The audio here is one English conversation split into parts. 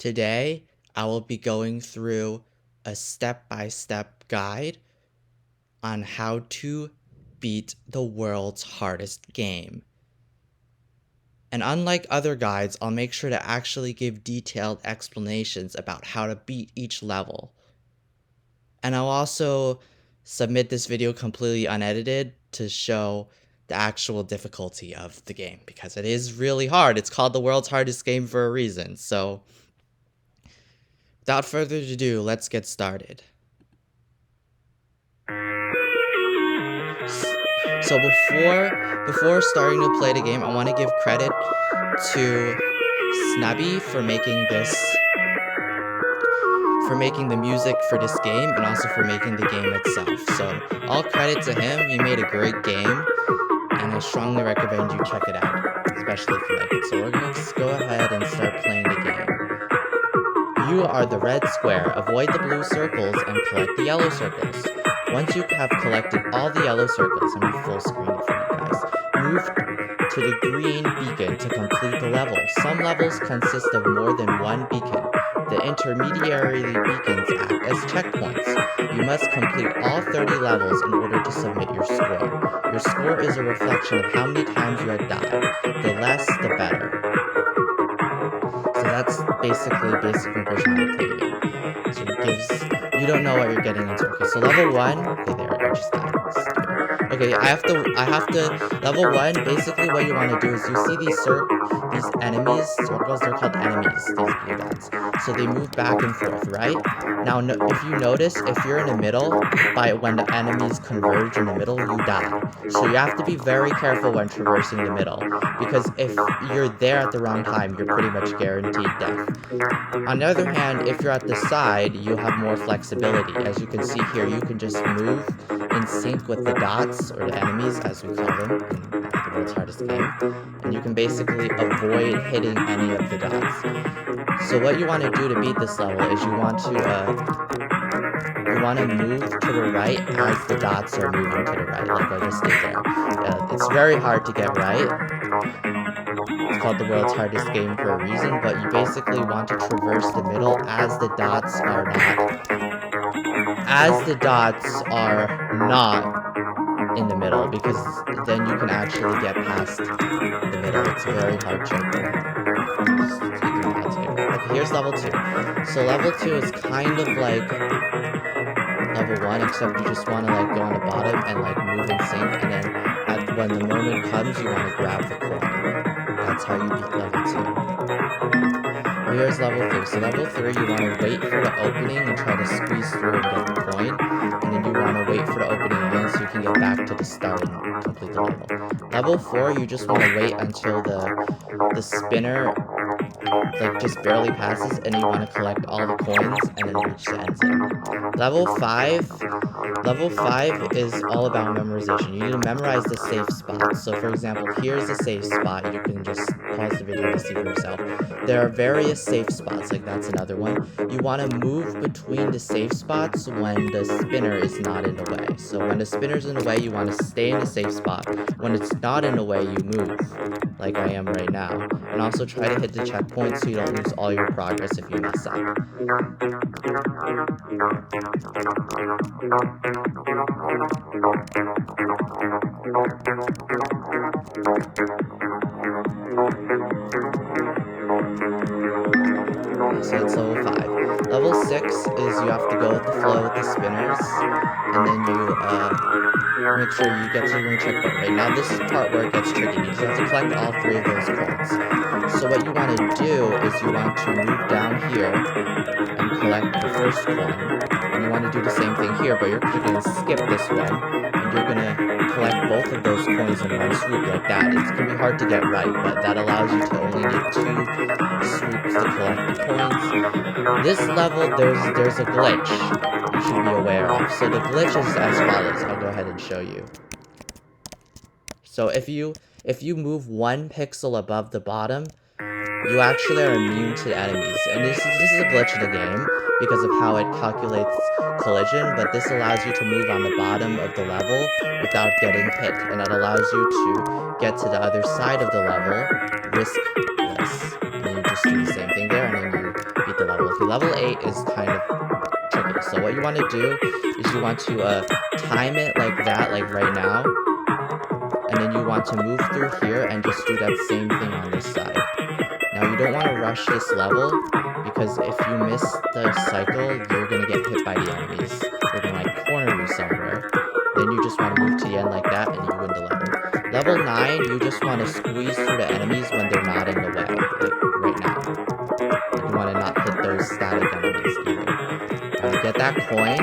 Today, I will be going through a step-by-step guide on how to beat the world's hardest game. And unlike other guides, I'll make sure to actually give detailed explanations about how to beat each level. And I'll also submit this video completely unedited to show the actual difficulty of the game, because it is really hard. It's called the world's hardest game for a reason. So without further ado, let's get started. So before starting to play the game, I want to give credit to Snubby for making the music for this game, and also for making the game itself. So all credit to him. He made a great game, and I strongly recommend you check it out, especially if you like it. So we're going to go ahead and start playing the game. You are the red square. Avoid the blue circles and collect the yellow circles. Once you have collected all the yellow circles, I'm going to full screen it for you guys, move to the green beacon to complete the level. Some levels consist of more than one beacon. The intermediary beacons act as checkpoints. You must complete all 30 levels in order to submit your score. Your score is a reflection of how many times you have died. The less, the better. So that's basically basic impression on the game. So it gives, you don't know what you're getting into. Okay, so level 1, okay, there, I just died. Okay, I have to, level 1, basically what you want to do is you see these enemies, circles, they're called enemies, these blue dots. So they move back and forth, right? Now, if you notice, if you're in the middle, when the enemies converge in the middle, you die. So you have to be very careful when traversing the middle, because if you're there at the wrong time, you're pretty much guaranteed death. On the other hand, if you're at the side, you have more flexibility. As you can see here, you can just move in sync with the dots, or the enemies as we call them in the world's hardest game, and you can basically avoid hitting any of the dots. So what you want to do to beat this level is you want to move to the right as the dots are moving to the right, like I just did there. It's very hard to get right. It's called the world's hardest game for a reason, but you basically want to traverse the middle as the dots are not in the middle, because then you can actually get past the middle. It's a very hard checkpoint. Okay, here's level 2. So level 2 is kind of like level 1, except you just want to like go on the bottom and like move in sync, and then when the moment comes, you want to grab the coin. That's how you beat level 2. Here's level 3. So level 3, you want to wait for the opening and try to squeeze through and get the coin. And then you want to wait for the opening again so you can get back to the start and complete the level. Level 4, you just want to wait until the spinner like just barely passes, and you want to collect all the coins and then reach the end zone. Level 5 is all about memorization. You need to memorize the safe spots. So for example, here's a safe spot. You can just pause the video to see for yourself. There are various safe spots, like that's another one. You want to move between the safe spots when the spinner is not in the way. So when the spinner's in the way, you want to stay in the safe spot. When it's not in the way, you move, like I am right now. And also try to hit the checkpoint so you don't lose all your progress if you mess up. So that's level 5. Level 6 is you have to go with the flow with the spinners, and then you make sure you get to the checkpoint. Right now, this is the part where it gets tricky, because you have to collect all 3 of those coins. So what you want to do is you want to move down here and collect the first coin, and you want to do the same thing here, but you're going to skip this one, and you're going to collect both of those coins in one swoop like that. It's going to be hard to get right, but that allows you to only need 2 swoops to collect the coins. This level, there's a glitch you should be aware of. So the glitch is as follows. I'll go ahead and show you. So if you move 1 pixel above the bottom, you actually are immune to enemies. And this is a glitch of the game because of how it calculates collision, but this allows you to move on the bottom of the level without getting hit, and it allows you to get to the other side of the level riskless. And then you just do the same thing there, and then you beat Okay, level 8 is kind of tricky. So what you want to do is you want to time it like that, like right now. And then you want to move through here and just do that same thing on this side. Now you don't want to rush this level, because if you miss the cycle, you're going to get hit by the enemies. They're going to like corner you somewhere. Then you just want to move to the end like that and you win the level. Level 9, you just want to squeeze through the enemies when they're not in the way, like right now. You want to not hit those static enemies either. Get that coin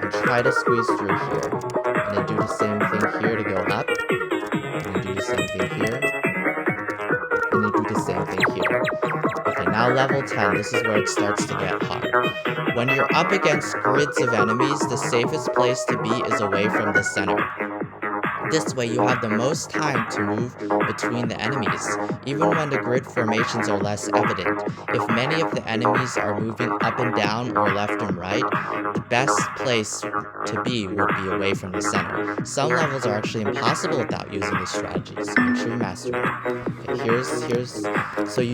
and try to squeeze through here. And then do the same thing here to go up. And then do the same thing here. And then do the same thing here. Okay, now level 10, this is where it starts to get hard. When you're up against grids of enemies, the safest place to be is away from the center. This way you have the most time to move between the enemies, even when the grid formations are less evident. If many of the enemies are moving up and down or left and right, the best place to be would be away from the center. Some levels are actually impossible without using this strategy, so make sure you master it. Okay,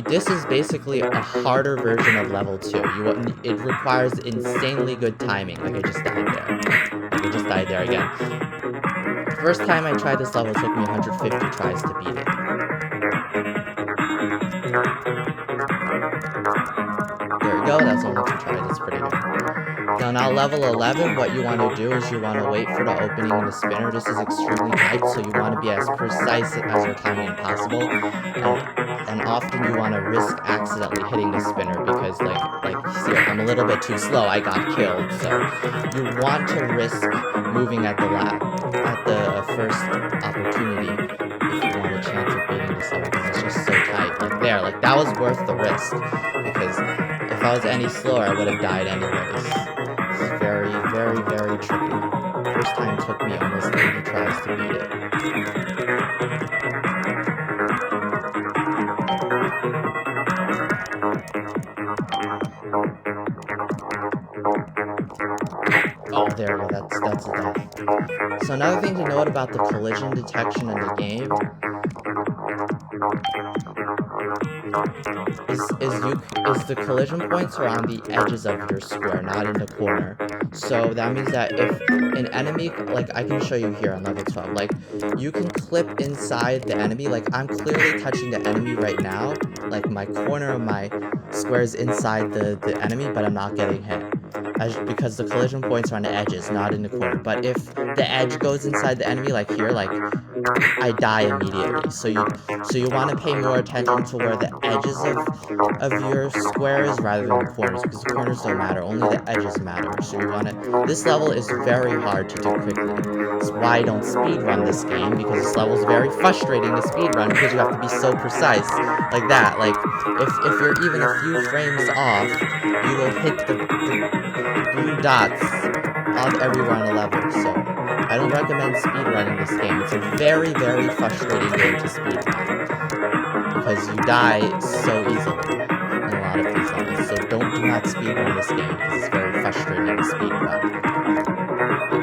this is basically a harder version of level 2. It requires insanely good timing. Like I just died there. Like I just died there again. The first time I tried this level, it took me 150 tries to beat it. There we go, that's only 2 tries, that's pretty good. Now level 11, what you want to do is you want to wait for the opening in the spinner. This is extremely tight, so you want to be as precise as your timing as possible. And often you want to risk accidentally hitting the spinner, because like see, I'm a little bit too slow, I got killed. So you want to risk moving at the first opportunity if you want a chance of beating this level, because it's just so tight. Like there, like that was worth the risk, because if I was any slower, I would have died anyways. It's very, very, very tricky. First time took me almost 80 tries to beat it. Oh, there we go, that's a death. So another thing to note about the collision detection in the game is the collision points are on the edges of your square, not in the corner. So that means that if an enemy, like I can show you here on level 12, like you can clip inside the enemy, like I'm clearly touching the enemy right now, like my corner of my square is inside the enemy, but I'm not getting hit. Because the collision points are on the edges, not in the corner. But if the edge goes inside the enemy, like here, like I die immediately. So you want to pay more attention to where the edges of your square is rather than the corners, because the corners don't matter, only the edges matter. So you want to. This level is very hard to do quickly. That's why I don't speedrun this game, because this level is very frustrating to speedrun, because you have to be so precise, like that. Like if you're even a few frames off, you will hit the blue dots on everywhere on the level. So I don't recommend speedrunning this game. It's a very, very frustrating game to speedrun, because you die so easily in a lot of these levels. So do not speedrun this game, because it's very frustrating to speedrun.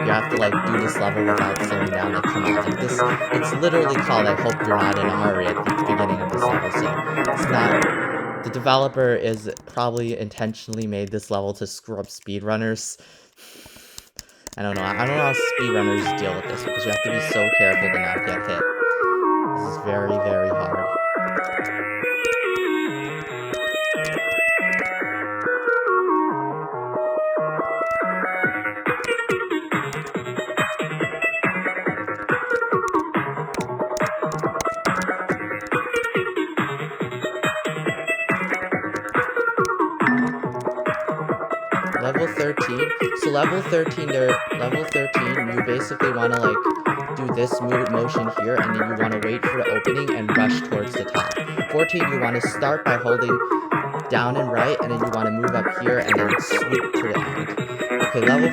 You have to like do this level without slowing down. Like come on, like this. It's literally called "I hope you're not in a hurry" at the beginning of this level. So it's not. The developer is probably intentionally made this level to screw up speedrunners. I don't know how speedrunners deal with this, because you have to be so careful to not get hit. This is very, very hard. Level 13. So level 13, you basically want to like do this motion here, and then you want to wait for the opening and rush towards the top. 14, you want to start by holding down and right, and then you want to move up here and then swoop to the end. Okay, level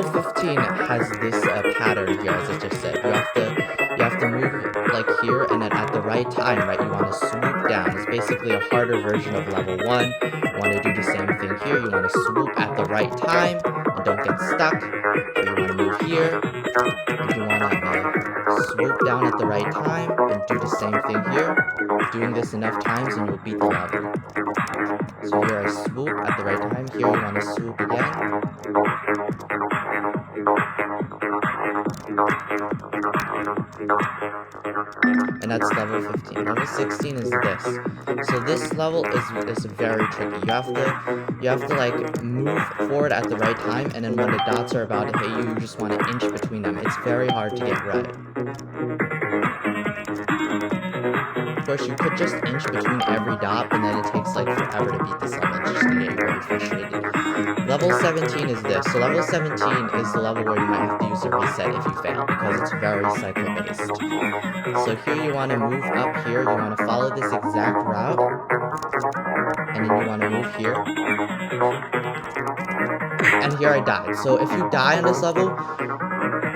15 has this pattern here, as I just said. You have to move like here, and then at the right time, right, you want to swoop down. It's basically a harder version of level 1. You want to do the same thing here. You want to swoop at the right time and don't get stuck. So you want to move here, and you want to swoop down at the right time and do the same thing here. Doing this enough times and you'll beat the level. swoop at the right time. Here, you want to swoop again. And that's level 15. Level 16 is this. So this level is very tricky. You have to like move forward at the right time, and then when the dots are about to hit you, you just want to inch between them. It's very hard to get right. Of course, you could just inch between every dot, but then it takes like forever to beat this level. It's just gonna get you very frustrated. Level 17 is this. So level 17 is the level where you might have to use a reset if you fail, because it's very cycle-based. So here you want to move up here. You want to follow this exact route, and then you want to move here. And here I died. So if you die on this level,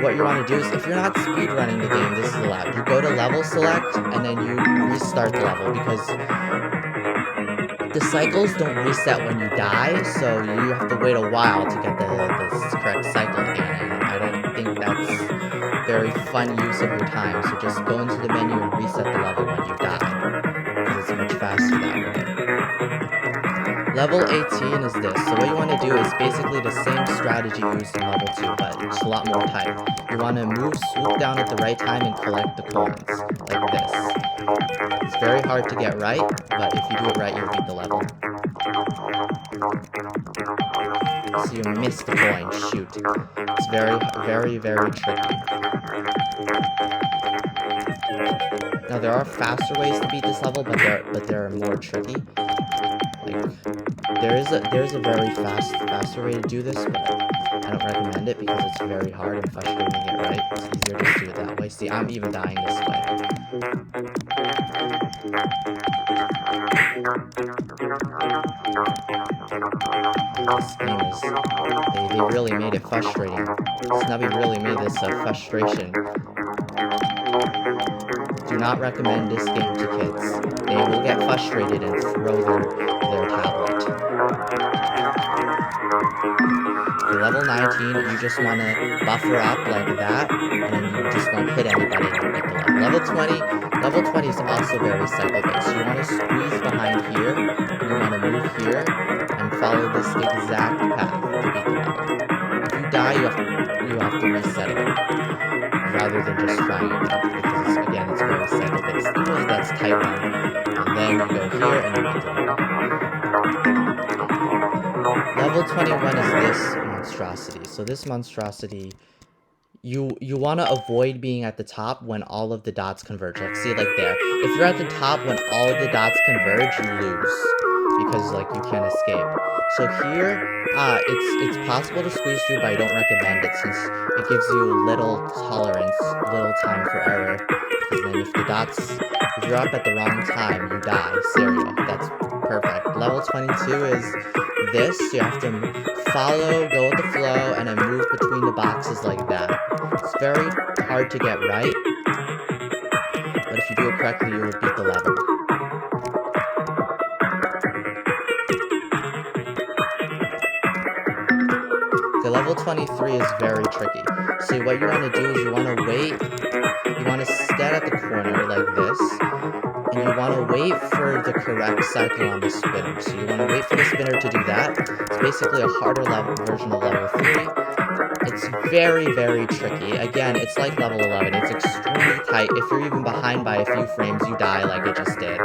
what you want to do is, if you're not speedrunning the game, this is allowed. You go to level select, and then you restart the level, because the cycles don't reset when you die, so you have to wait a while to get the correct cycle again, and I don't think that's very fun use of your time, so just go into the menu and reset the level when you die, because it's much faster that way. Level 18 is this. So what you want to do is basically the same strategy used in level 2, but it's a lot more tight. You want to swoop down at the right time and collect the coins, like this. It's very hard to get right, but if you do it right, you'll beat the level. So you miss the coin, shoot. It's very, very, very tricky. Now there are faster ways to beat this level, but they're more tricky. Like, there's a very faster way to do this, but I don't recommend it because it's very hard and frustrating to get right. It's easier to just do it that way. See, I'm even dying this way. This game is, they really made it frustrating. Snubby really made this a frustration. Do not recommend this game to kids. They will get frustrated and throw their tablet. For level 19, you just want to buffer up like that, and then you just won't hit anybody and beat the level. Level 20 is also very cycle-based. You want to squeeze behind here, you want to move here, and follow this exact path to beat the level. If you die, you have to reset it, rather than just trying it, because again, it's very cycle-based. Usually that's type 1, and then you go here and you beat the level. Level 21 is this monstrosity. So this monstrosity, you want to avoid being at the top when all of the dots converge. Like, see, like there. If you're at the top when all of the dots converge, you lose, because like you can't escape. So here, it's possible to squeeze through, but I don't recommend it since it gives you little tolerance, little time for error. Because then if you're up at the wrong time, you die. Serial. That's perfect. Level 22 is this. You have to go with the flow, and then move between the boxes like that. It's very hard to get right, but if you do it correctly, you will beat the level. Okay, level 23 is very tricky. So what you want to do is you want to wait, you want to stand at the corner like this, and you want to wait for the correct cycle on the spinner. So you want to wait for the spinner to do that. It's basically a harder version of level 3. It's very, very tricky. Again, it's like level 11. It's extremely tight. If you're even behind by a few frames, you die like it just did.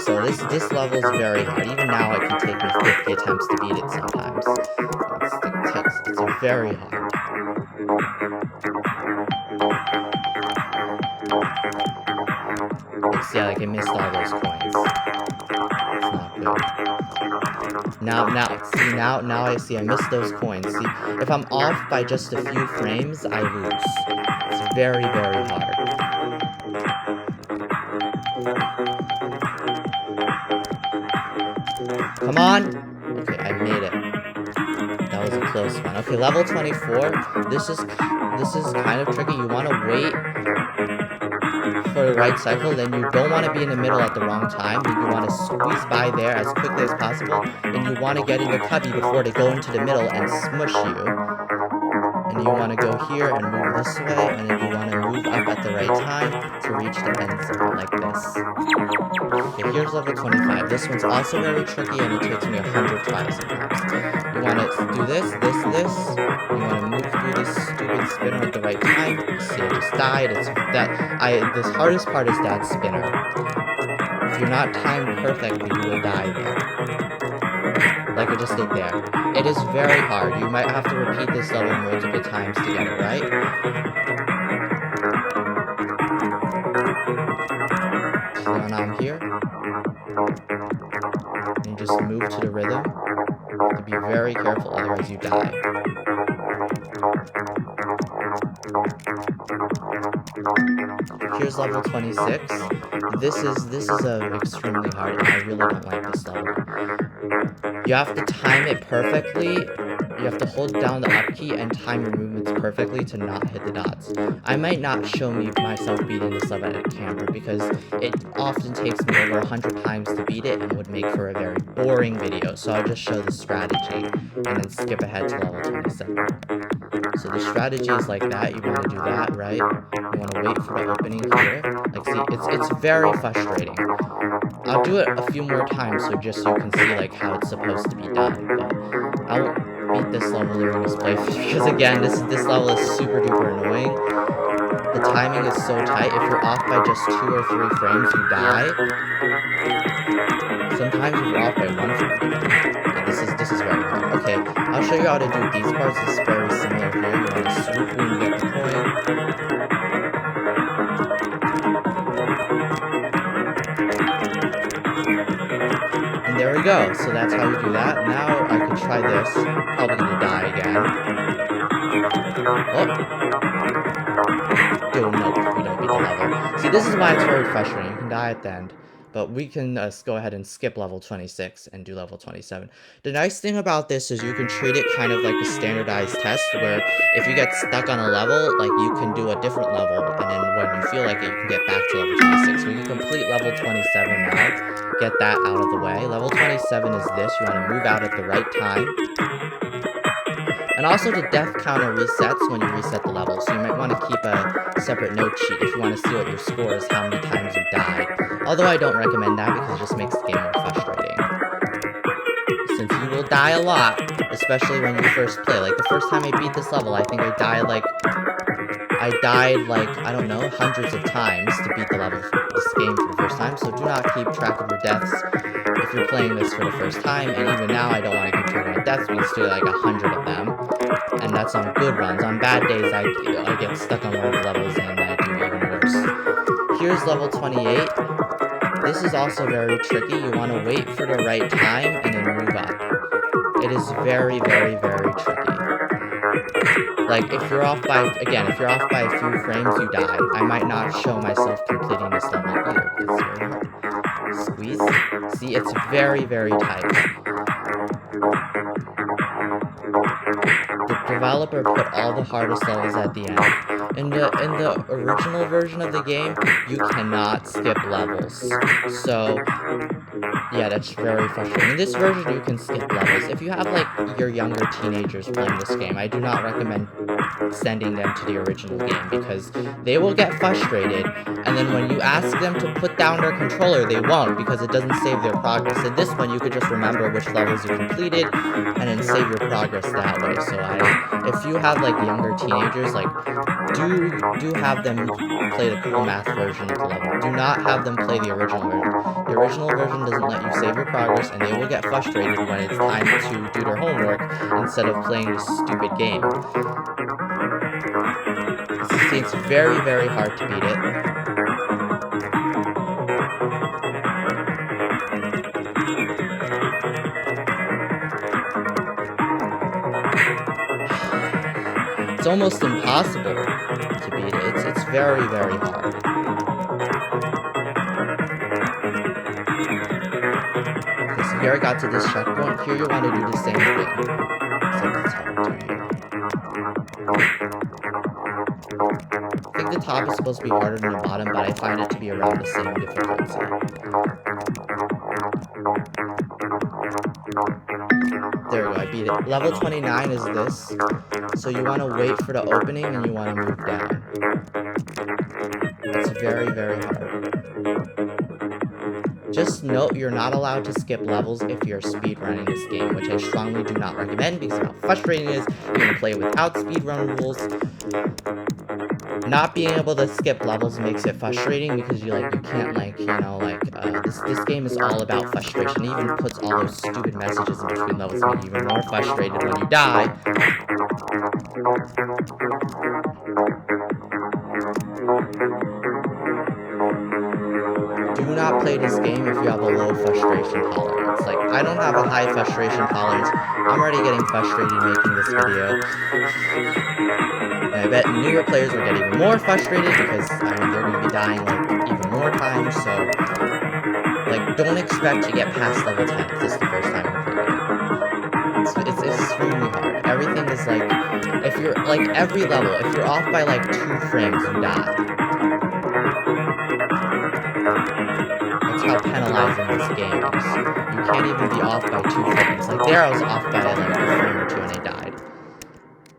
So this level is very hard. Even now, it can take me 50 attempts to beat it sometimes. It's very hard. See, like, I missed all those coins. It's not good. Now I see I missed those coins. See, if I'm off by just a few frames, I lose. It's very, very hard. Come on! Okay, I made it. That was a close one. Okay, level 24. This is kind of tricky. You want to wait for the right cycle, then you don't want to be in the middle at the wrong time. Then you want to squeeze by there as quickly as possible, and you want to get in the cubby before they go into the middle and smush you. And and you want to go here and move this way, and then you want to move up at the right time to reach the end zone, like this. Okay, here's level 25. This one's also very tricky, and it takes me 100 tries sometimes. You want to do this. You want to move through this stupid spinner at the right time. See, I just died. The hardest part is that spinner. If you're not timed perfectly, you will die there. Like I just did there. It is very hard. You might have to repeat this level multiple times to get it right. So now I'm here. And you just move to the rhythm. You have to be very careful, otherwise you die. Here's level 26. This is extremely hard, and I really don't like this level. You have to time it perfectly. You have to hold down the up key and time your movements perfectly to not hit the dots. I might not show myself beating this level at camera because it often takes me over 100 times to beat it and would make for a very boring video. So I'll just show the strategy and then skip ahead to level 27. So the strategy is like that. You want to do that, right? You want to wait for the opening here. Like, see, it's very frustrating. I'll do it a few more times so you can see like how it's supposed to be done. But I won't beat this level during this playthrough because again, this level is super duper annoying. The timing is so tight. If you're off by just 2 or 3 frames, you die. Sometimes if you're off by 1 frame. Yeah, this is very hard. Okay, I'll show you how to do these parts. It's very similar here. You want to swoop when you get the coin. There we go. So that's how you do that. Now I can try this. Probably gonna die again. Oh no, we don't beat the level. See, this is why it's very frustrating. You can die at the end. But we can go ahead and skip level 26 and do level 27. The nice thing about this is you can treat it kind of like a standardized test where if you get stuck on a level, like you can do a different level, and then when you feel like it, you can get back to level 26. So you can complete level 27 now, get that out of the way. Level 27 is this. You want to move out at the right time. And also the death counter resets when you reset the level, so you might want to keep a separate note sheet if you want to see what your score is, how many times you died. Although I don't recommend that because it just makes the game more frustrating. Since you will die a lot, especially when you first play. Like the first time I beat this level, I think I died like, I don't know, hundreds of times to beat the level for this game for the first time, so do not keep track of your deaths if you're playing this for the first time, and even now I don't want to keep track of my deaths because do like 100 of them, and that's on good runs. On bad days, I get stuck on one of the levels and I do even worse. Here's level 28. This is also very tricky. You want to wait for the right time and then move up. It is very, very, very tricky. Like, if you're off by a few frames, you die. I might not show myself completing this level either, because it's very hard. Squeeze. See, it's very, very tight. The developer put all the hardest levels at the end. In the original version of the game, you cannot skip levels. So, yeah, that's very frustrating. In this version, you can skip levels. If you have, like, your younger teenagers playing this game, I do not recommend sending them to the original game because they will get frustrated, and then when you ask them to put down their controller, they won't because it doesn't save their progress. In this one, you could just remember which levels you completed and then save your progress that way. So if you have, like, younger teenagers, like, do have them play the Coolmath version of the level. Do not have them play the original version. The original version doesn't let you save your progress, and they will get frustrated when it's time to do their homework instead of playing this stupid game. See, it's very, very hard to beat it. It's almost impossible to beat it. It's very, very hard. Okay, so here I got to this checkpoint. Here you want to do the same thing. Except it's hard to do. I think the top is supposed to be harder than the bottom, but I find it to be around the same difficulty. There we go, I beat it. Level 29 is this. So you want to wait for the opening and you want to move down. It's very, very hard. Just note you're not allowed to skip levels if you're speedrunning this game, which I strongly do not recommend because of how frustrating it is. You can play without speedrun rules. Not being able to skip levels makes it frustrating because you can't this game is all about frustration. It even puts all those stupid messages in between levels to make you even more frustrated when you die. Do not play this game if you have a low frustration tolerance. Like, I don't have a high frustration tolerance. I'm already getting frustrated making this video. And I bet newer players will get even more frustrated because, they're going to be dying, even more times, so... don't expect to get past level 10 if this is the first time you're playing it. It's extremely hard. Everything is, if you're, every level, if you're off by, 2 frames, you die. That's how penalizing this game is. You can't even be off by 2 frames. There I was off by, a frame or 2 and I died.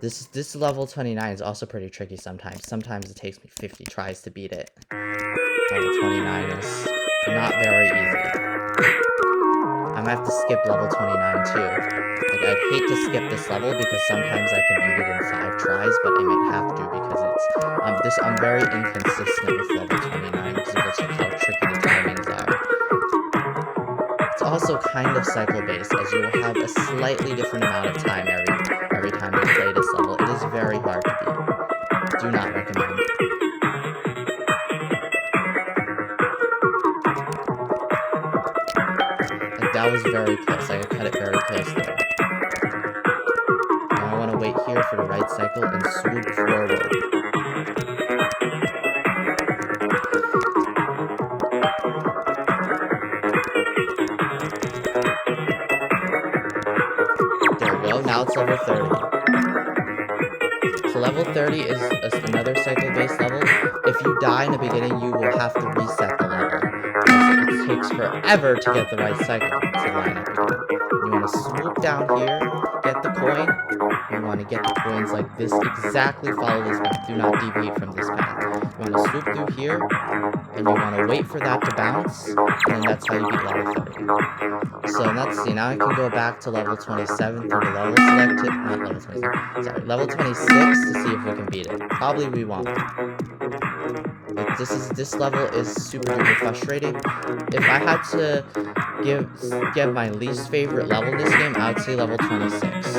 This level 29 is also pretty tricky sometimes. Sometimes it takes me 50 tries to beat it. Level 29 is not very easy. I'm gonna have to skip level 29 too. I'd hate to skip this level because sometimes I can beat it in 5 tries, but I might have to because I'm very inconsistent with level 29 because of just how tricky the timings are. It's also kind of cycle-based, as you will have a slightly different amount of time every time you play this level. It is very hard to beat. Do not recommend. That was very close. I cut it very close there. Now I want to wait here for the right cycle and swoop forward. There we go. Now it's level 30. So level 30 is another cycle-based level. If you die in the beginning, you will have to reset the level. It takes forever to get the right cycle to line up again. You want to swoop down here, get the coin. You want to get the coins like this, exactly follow this path. Do not deviate from this path. You want to swoop through here, and you want to wait for that to bounce, and then that's how you beat level 30. So let's see, now I can go back to level 27 through the level selected, not level 27, sorry, level 26 to see if we can beat it. Probably we won't. But this level is super duper frustrating. If I had to give my least favorite level in this game, I would say level 26.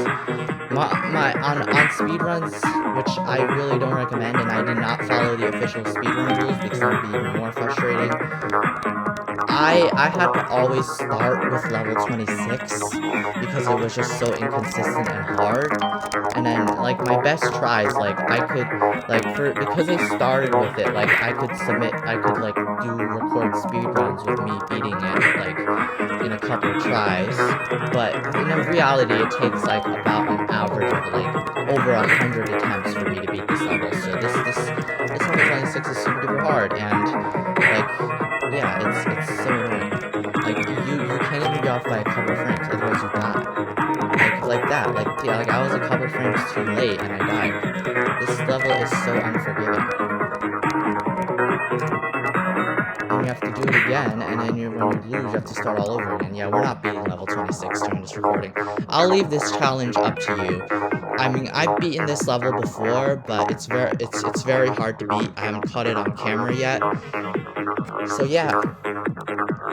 On speedruns, which I really don't recommend, and I did not follow the official speedrun rules because it would be even more frustrating. I had to always start with level 26 because it was just so inconsistent and hard. And then, my best tries, I could, because I started with it, I could record speedruns with me beating it, in a couple of tries. But in reality, it takes, about an average of, over 100 attempts for me to beat this level. So this level 26 is super duper hard, and, yeah, it's so annoying. You can't even be off by a couple frames, otherwise you die. Like that. I was a couple frames too late and I died. This level is so unforgiving. And you have to do it again, and then when you lose, you have to start all over again. Yeah, we're not beating level 26 during this recording. I'll leave this challenge up to you. I've beaten this level before, but it's very hard to beat. I haven't caught it on camera yet. So yeah,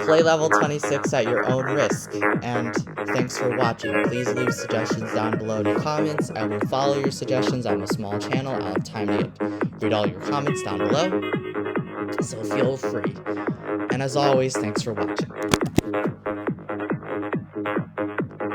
play level 26 at your own risk, and thanks for watching. Please leave suggestions down below in the comments. I will follow your suggestions. I'm a small channel. I'll have time to read all your comments down below, so feel free. And as always, thanks for watching.